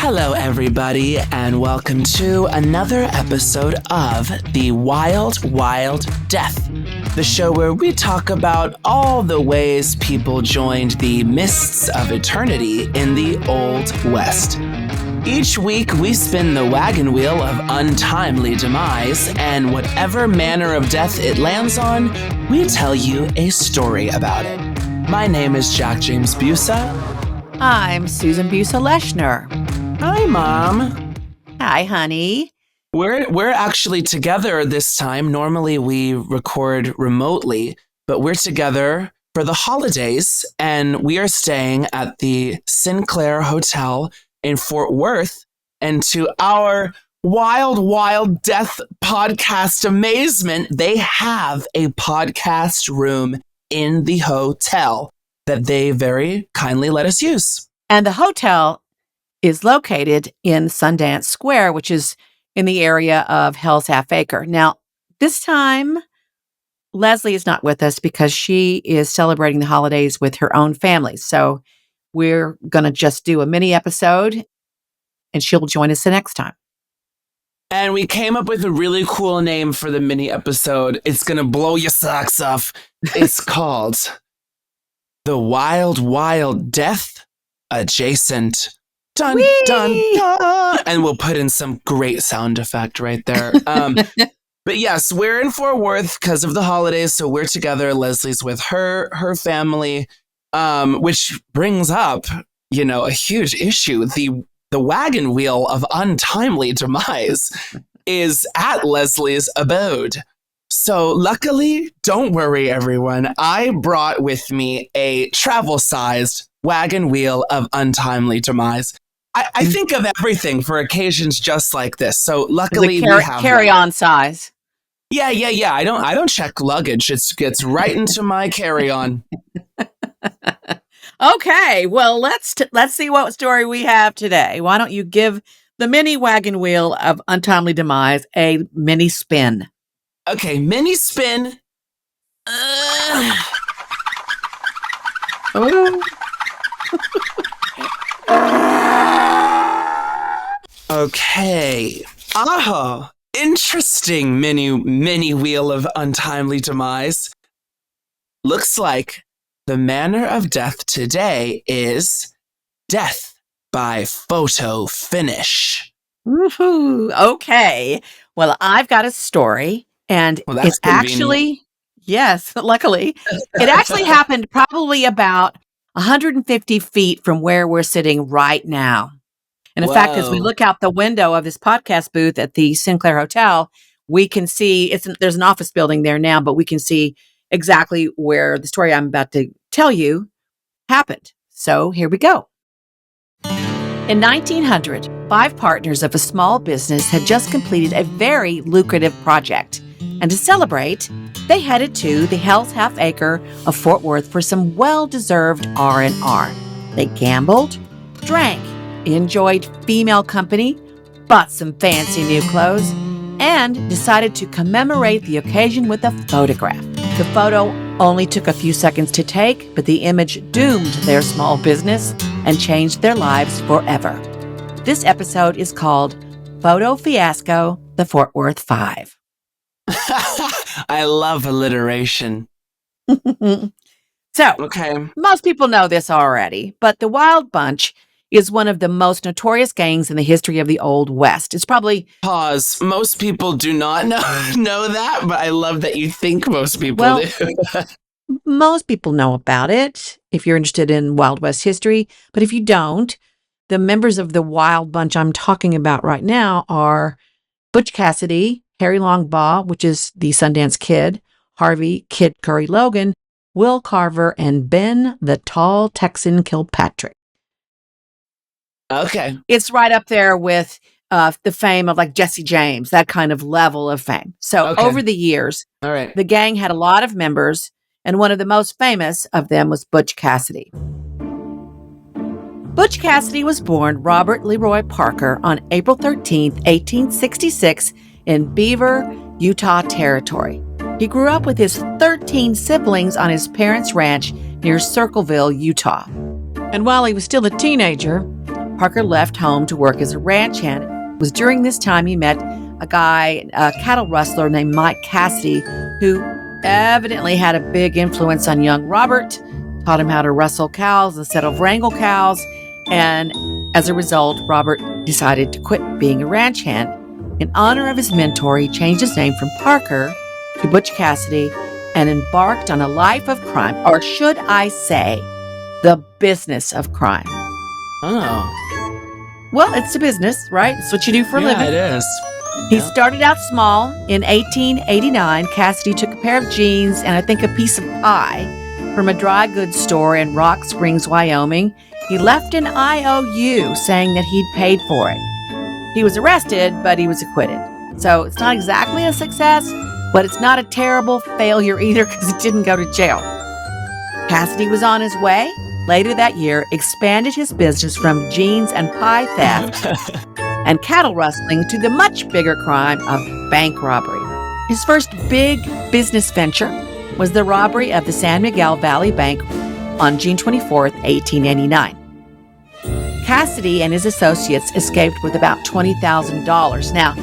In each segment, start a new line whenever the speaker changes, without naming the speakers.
Hello, everybody, and welcome to another episode of The Wild, Wild Death, the show where we talk about all the ways people joined the mists of eternity in the Old West. Each week, we spin the wagon wheel of untimely demise, and whatever manner of death it lands on, we tell you a story about it. My name is Jack James Busa.
I'm Susan Busa-Leshner.
Hi, Mom.
Hi, honey.
We're actually together this time. Normally, we record remotely, but we're together for the holidays, and we are staying at the Sinclair Hotel in Fort Worth, and to our Wild, Wild Death podcast amazement, they have a podcast room in the hotel that they very kindly let us use.
And the hotel is located in Sundance Square, which is in the area of Hell's Half Acre. Now, this time, Leslie is not with us because she is celebrating the holidays with her own family. So we're going to just do a mini episode, and she'll join us the next time.
And we came up with a really cool name for the mini episode. It's going to blow your socks off. It's called The Wild, Wild Death Adjacent. Dun,
Whee!
dun, dun. And we'll put in some great sound effect right there. But yes, we're in Fort Worth because of the holidays, so we're together. Leslie's with her family, which brings up, a huge issue. The wagon wheel of untimely demise is at Leslie's abode. So luckily, don't worry, everyone. I brought with me a travel-sized wagon wheel of untimely demise. I think of everything for occasions just like this. So luckily, we have
carry-on size.
Yeah. I don't check luggage. It gets right into my carry-on.
Okay, well, let's see what story we have today. Why don't you give the mini wagon wheel of untimely demise a mini spin?
Okay, mini spin. Okay. Interesting mini wheel of untimely demise. Looks like the manner of death today is death by photo finish.
Woohoo! Okay. Well, I've got a story, and it's actually, yes, luckily, it actually happened probably about 150 feet from where we're sitting right now. And in fact, as we look out the window of this podcast booth at the Sinclair Hotel, we can see there's an office building there now, but we can see exactly where the story I'm about to tell you happened. So here we go. In 1900, 5 partners of a small business had just completed a very lucrative project. And to celebrate, they headed to the Hell's Half Acre of Fort Worth for some well-deserved R&R. They gambled, drank, enjoyed female company, bought some fancy new clothes, and decided to commemorate the occasion with a photograph. The photo only took a few seconds to take, but the image doomed their small business and changed their lives forever. This episode is called Photo Fiasco, the Fort Worth 5.
I love alliteration.
So,
okay.
Most people know this already, but the Wild Bunch is one of the most notorious gangs in the history of the Old West. It's probably...
Pause. Most people do not know that, but I love that you think most people do.
Most people know about it if you're interested in Wild West history, but if you don't, the members of the Wild Bunch I'm talking about right now are Butch Cassidy, Harry Longbaugh, which is the Sundance Kid, Harvey Kid Curry Logan, Will Carver, and Ben the Tall Texan Kilpatrick.
Okay.
It's right up there with the fame of like Jesse James, that kind of level of fame. So over the years,
all right,
the gang had a lot of members, and one of the most famous of them was Butch Cassidy. Butch Cassidy was born Robert Leroy Parker on April 13th, 1866 in Beaver, Utah Territory. He grew up with his 13 siblings on his parents' ranch near Circleville, Utah. And while he was still a teenager, Parker left home to work as a ranch hand. It was during this time he met a cattle rustler named Mike Cassidy, who evidently had a big influence on young Robert, taught him how to rustle cows instead of wrangle cows, and as a result, Robert decided to quit being a ranch hand. In honor of his mentor, he changed his name from Parker to Butch Cassidy and embarked on a life of crime, or should I say, the business of crime.
Oh.
Well, it's a business, right? It's what you do for a living.
Yeah, it is.
He started out small. In 1889, Cassidy took a pair of jeans and I think a piece of pie from a dry goods store in Rock Springs, Wyoming. He left an IOU saying that he'd paid for it. He was arrested, but he was acquitted. So it's not exactly a success, but it's not a terrible failure either because it didn't go to jail. Cassidy was on his way. Later that year, expanded his business from jeans and pie theft and cattle rustling to the much bigger crime of bank robbery. His first big business venture was the robbery of the San Miguel Valley Bank on June 24th, 1889. Cassidy and his associates escaped with about $20,000. Now,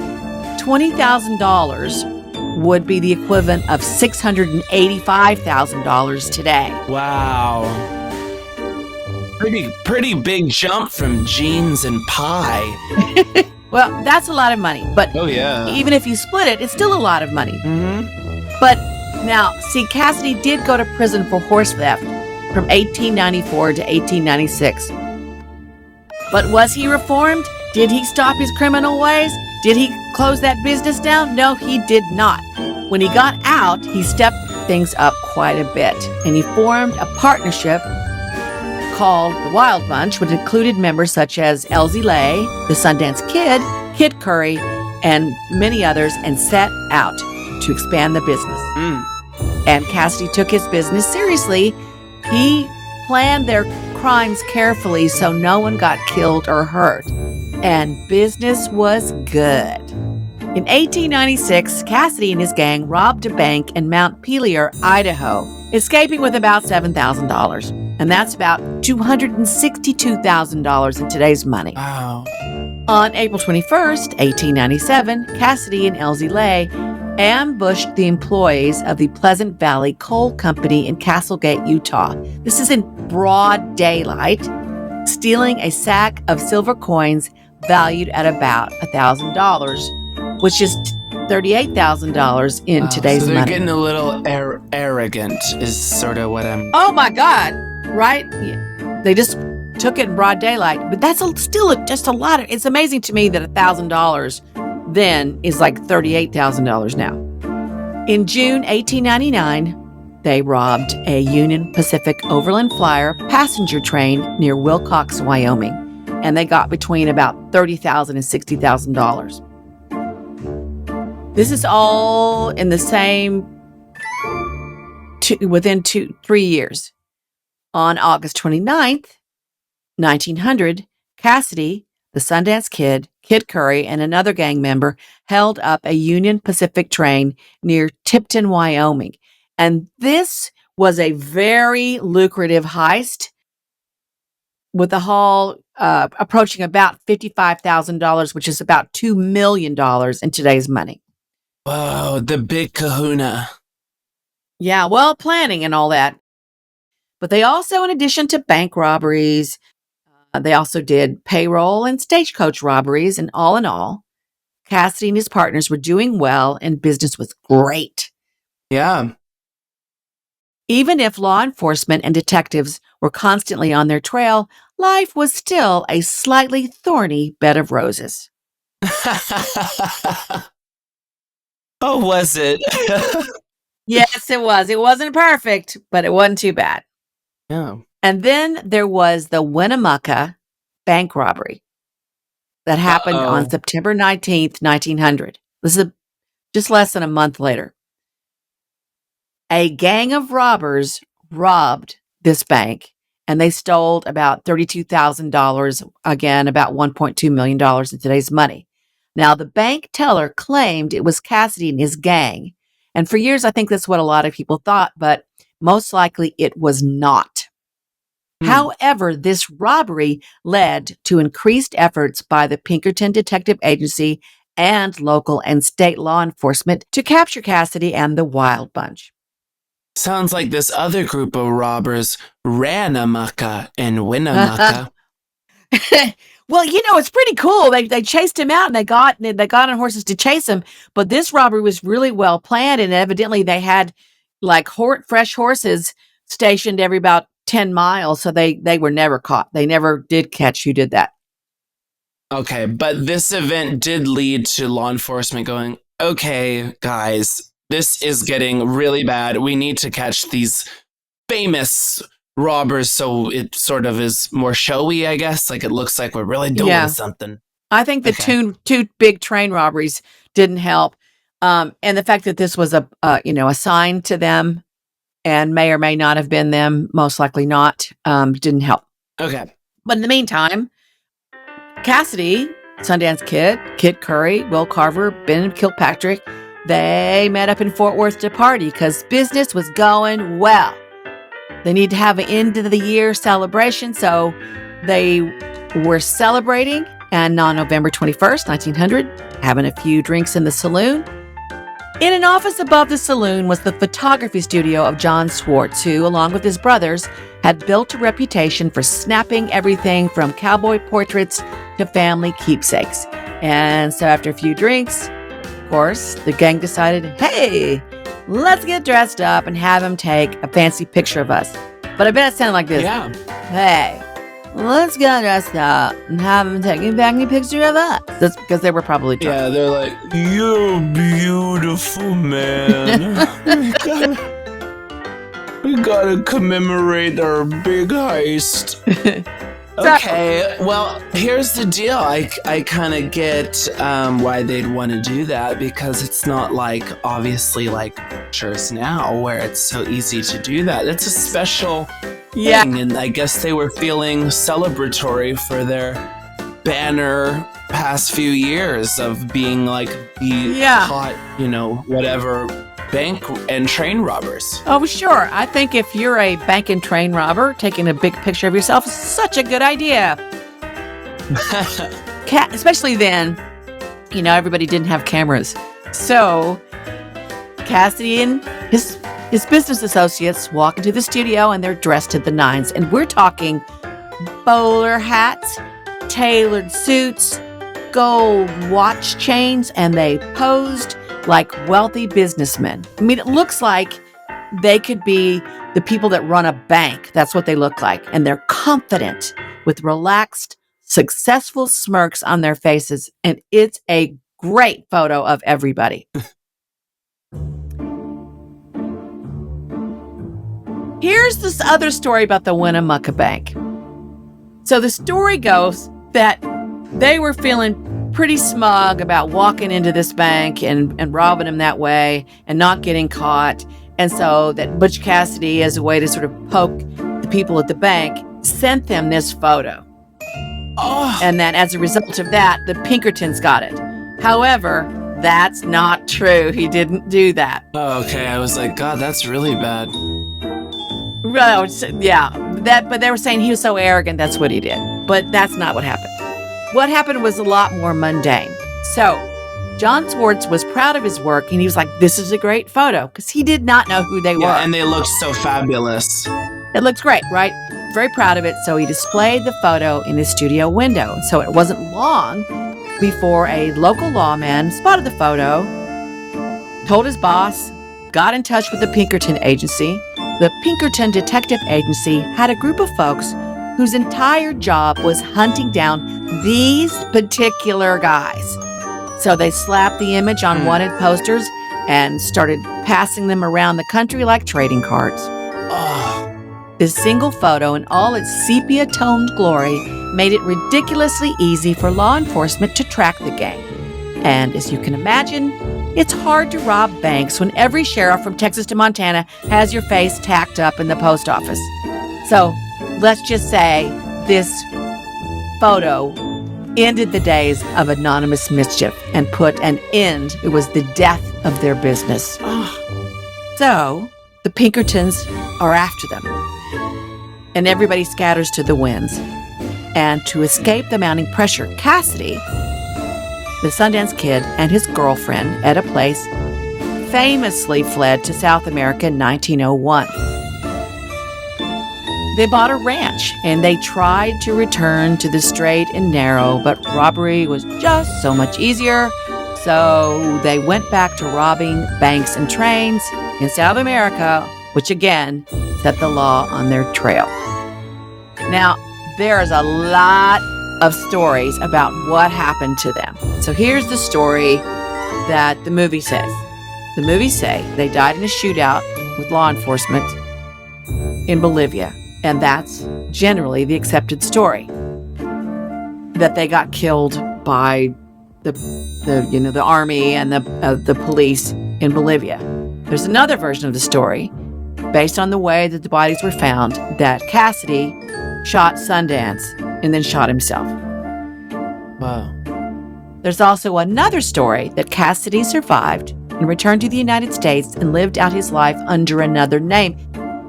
$20,000 would be the equivalent of $685,000 today.
Wow. Pretty big jump from jeans and pie.
Well, that's a lot of money, but even if you split it, it's still a lot of money.
Mm-hmm.
But now, see, Cassidy did go to prison for horse theft from 1894 to 1896. But was he reformed? Did he stop his criminal ways? Did he close that business down? No, he did not. When he got out, he stepped things up quite a bit, and he formed a partnership called the Wild Bunch, which included members such as Elsie Lay, the Sundance Kid, Kid Curry, and many others, and set out to expand the business. And Cassidy took his business seriously. He planned their crimes carefully so no one got killed or hurt. And business was good. In 1896, Cassidy and his gang robbed a bank in Mount Pelier, Idaho, escaping with about $7,000. And that's about $262,000 in today's money.
Wow.
On April 21st, 1897, Cassidy and Elsie Lay ambushed the employees of the Pleasant Valley Coal Company in Castlegate, Utah. This is in broad daylight, stealing a sack of silver coins valued at about $1,000, which is $38,000 in today's money.
So they're getting a little arrogant is sort of what I'm...
Oh my God, right? They just took it in broad daylight, but that's still just a lot of... It's amazing to me that $1,000 then is like $38,000 now. In June 1899, they robbed a Union Pacific Overland Flyer passenger train near Wilcox, Wyoming, and they got between about $30,000 and $60,000. This is all in the same, within 3 years. On August 29th, 1900, Cassidy, the Sundance Kid, Kid Curry, and another gang member held up a Union Pacific train near Tipton, Wyoming. And this was a very lucrative heist, with the haul approaching about $55,000, which is about $2 million in today's money.
Whoa, the big kahuna.
Yeah, well, planning and all that. But they also, in addition to bank robberies, they also did payroll and stagecoach robberies. And all in all, Cassidy and his partners were doing well and business was great.
Yeah.
Even if law enforcement and detectives were constantly on their trail, life was still a slightly thorny bed of roses.
Oh, was it?
Yes, it was. It wasn't perfect, but it wasn't too bad.
Yeah.
And then there was the Winnemucca bank robbery that happened on September 19th, 1900. This is just less than a month later. A gang of robbers robbed this bank, and they stole about $32,000, again, about $1.2 million in today's money. Now, the bank teller claimed it was Cassidy and his gang. And for years, I think that's what a lot of people thought, but most likely it was not. However, this robbery led to increased efforts by the Pinkerton Detective Agency and local and state law enforcement to capture Cassidy and the Wild Bunch.
Sounds like this other group of robbers ran amok in Winnemucca.
Well, it's pretty cool. They chased him out and they got on horses to chase him. But this robbery was really well planned, and evidently they had like fresh horses stationed every about 10 miles, so they were never caught. They never did catch who did that.
Okay, but this event did lead to law enforcement going, okay, guys, this is getting really bad. We need to catch these famous robbers so it sort of is more showy, I guess. Like it looks like we're really doing something.
I think the two big train robberies didn't help. And the fact that this was a sign to them and may or may not have been them, most likely not, didn't help.
Okay.
But in the meantime, Cassidy, Sundance Kid, Kid Curry, Will Carver, Ben Kilpatrick, they met up in Fort Worth to party because business was going well. They need to have an end of the year celebration, so they were celebrating, and on November 21st, 1900, having a few drinks in the saloon. In an office above the saloon was the photography studio of John Swartz, who, along with his brothers, had built a reputation for snapping everything from cowboy portraits to family keepsakes. And so after a few drinks, of course, the gang decided, hey, let's get dressed up and have him take a fancy picture of us. But I bet it sounded like this.
Yeah.
Hey, let's get dressed up and have him take a fancy picture of us. That's because they were probably drunk.
Yeah, they're like, you're beautiful, man. we gotta commemorate our big heist. Okay, well, here's the deal. I kind of get why they'd want to do that, because it's not like, obviously, like pictures now where it's so easy to do that. It's a special thing, and I guess they were feeling celebratory for their banner past few years of being like the hot, whatever, bank and train robbers.
Oh, sure. I think if you're a bank and train robber, taking a big picture of yourself is such a good idea. Especially then, everybody didn't have cameras. So Cassidy and his business associates walk into the studio and they're dressed to the nines. And we're talking bowler hats, tailored suits, gold watch chains, and they posed like wealthy businessmen. I mean, it looks like they could be the people that run a bank. That's what they look like. And they're confident with relaxed, successful smirks on their faces. And it's a great photo of everybody. Here's this other story about the Winnemucca Bank. So the story goes that they were feeling pretty smug about walking into this bank and robbing them that way and not getting caught. And so that Butch Cassidy, as a way to sort of poke the people at the bank, sent them this photo. Oh. And then as a result of that, the Pinkertons got it. However, that's not true. He didn't do that.
Oh, okay. I was like, God, that's really bad.
Well, yeah. But they were saying he was so arrogant, that's what he did. But that's not what happened. What happened was a lot more mundane. So, John Swartz was proud of his work, and he was like, this is a great photo, because he did not know who they were.
And they looked so fabulous.
It looks great, right? Very proud of it, so he displayed the photo in his studio window. So it wasn't long before a local lawman spotted the photo, told his boss, got in touch with the Pinkerton Agency. The Pinkerton Detective Agency had a group of folks whose entire job was hunting down these particular guys. So they slapped the image on wanted posters and started passing them around the country like trading cards. This single photo in all its sepia-toned glory made it ridiculously easy for law enforcement to track the gang. And as you can imagine, it's hard to rob banks when every sheriff from Texas to Montana has your face tacked up in the post office. So let's just say this photo ended the days of anonymous mischief and put an end. It was the death of their business. So the Pinkertons are after them. and everybody scatters to the winds. And to escape the mounting pressure, Cassidy, the Sundance Kid, and his girlfriend, Etta Place, famously fled to South America in 1901. They bought a ranch, and they tried to return to the straight and narrow, but robbery was just so much easier. So they went back to robbing banks and trains in South America, which again set the law on their trail. Now, there is a lot of stories about what happened to them. So here's the story that the movie says. The movies say they died in a shootout with law enforcement in Bolivia. And that's generally the accepted story. That they got killed by the army and the police in Bolivia. There's another version of the story, based on the way that the bodies were found, that Cassidy shot Sundance and then shot himself.
Wow.
There's also another story that Cassidy survived and returned to the United States and lived out his life under another name.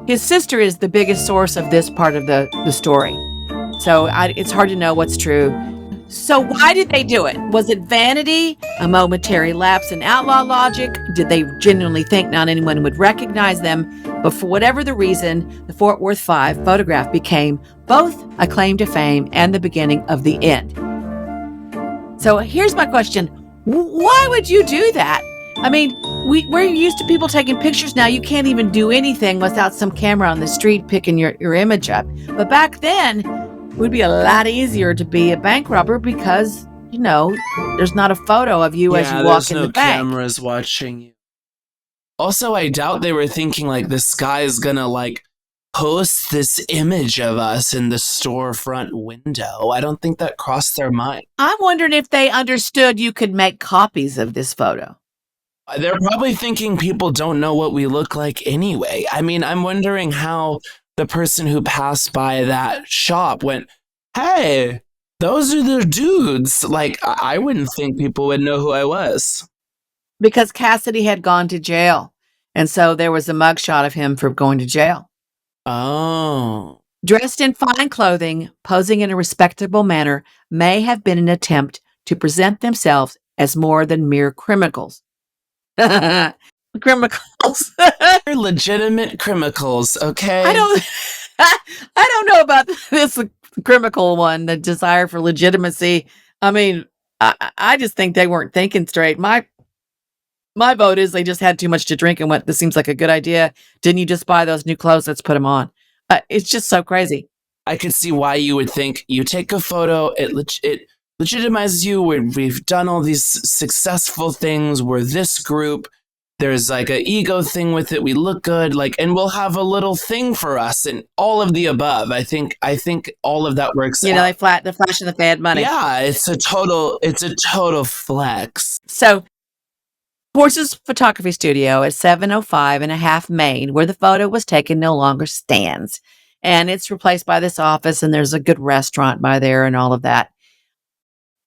His sister is the biggest source of this part of the story. So it's hard to know what's true. So why did they do it? Was it vanity? A momentary lapse in outlaw logic? Did they genuinely think not anyone would recognize them? But for whatever the reason, the Fort Worth 5 photograph became both a claim to fame and the beginning of the end. So here's my question. Why would you do that? I mean, we're used to people taking pictures now. You can't even do anything without some camera on the street picking your image up. But back then, it would be a lot easier to be a bank robber because, there's not a photo of you as you walk in the bank.
Yeah, there's no cameras watching you. Also, I doubt they were thinking, this guy is gonna, post this image of us in the storefront window. I don't think that crossed their mind.
I'm wondering if they understood you could make copies of this photo.
They're probably thinking people don't know what we look like anyway. I mean, I'm wondering how the person who passed by that shop went, hey, those are the dudes. I wouldn't think people would know who I was.
Because Cassidy had gone to jail. And so there was a mugshot of him for going to jail.
Oh.
Dressed in fine clothing, posing in a respectable manner, may have been an attempt to present themselves as more than mere criminals. Criminals.
They're legitimate criminals, okay?
I don't know about this criminal one, the desire for legitimacy. I mean, I just think they weren't thinking straight. My vote is they just had too much to drink and went, this seems like a good idea. Didn't you just buy those new clothes? Let's put them on. It's just so crazy.
I could see why you would think you take a photo, it legitimizes you. We've done all these successful things. We're this group. There's an ego thing with it. We look good, and we'll have a little thing for us and all of the above. I think all of that works.
They're flashing the fad money.
Yeah, it's a total flex.
So Horse's photography studio at 705 and a half Main, where the photo was taken, no longer stands. And it's replaced by this office, and there's a good restaurant by there and all of that.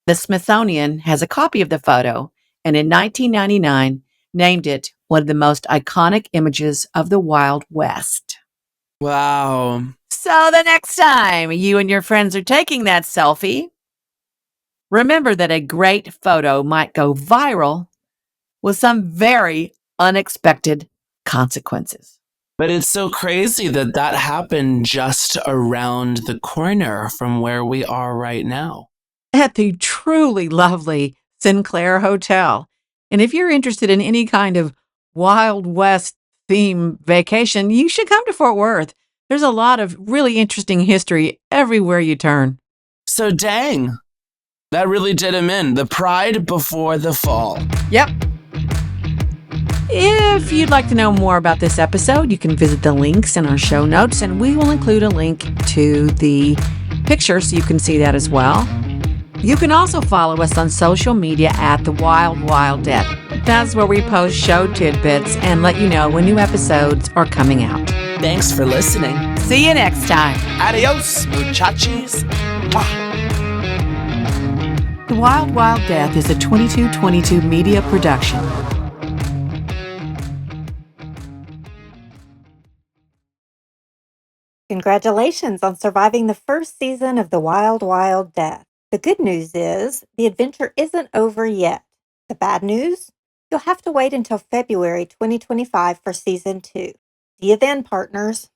The Smithsonian has a copy of the photo, and in 1999, named it one of the most iconic images of the Wild West.
Wow.
So the next time you and your friends are taking that selfie, remember that a great photo might go viral with some very unexpected consequences.
But it's so crazy that happened just around the corner from where we are right now.
At the truly lovely Sinclair Hotel. And if you're interested in any kind of Wild West theme vacation, you should come to Fort Worth. There's a lot of really interesting history everywhere you turn.
So dang, that really did him in. The pride before the fall.
Yep. If you'd like to know more about this episode, you can visit the links in our show notes, and we will include a link to the picture so you can see that as well. You can also follow us on social media at The Wild Wild Death. That's where we post show tidbits and let you know when new episodes are coming out.
Thanks for listening.
See you next time.
Adios, muchachos. Mwah.
The Wild Wild Death is a 2222 media production.
Congratulations on surviving the first season of The Wild Wild Death. The good news is the adventure isn't over yet. The bad news? You'll have to wait until February 2025 for season 2. See you then, partners.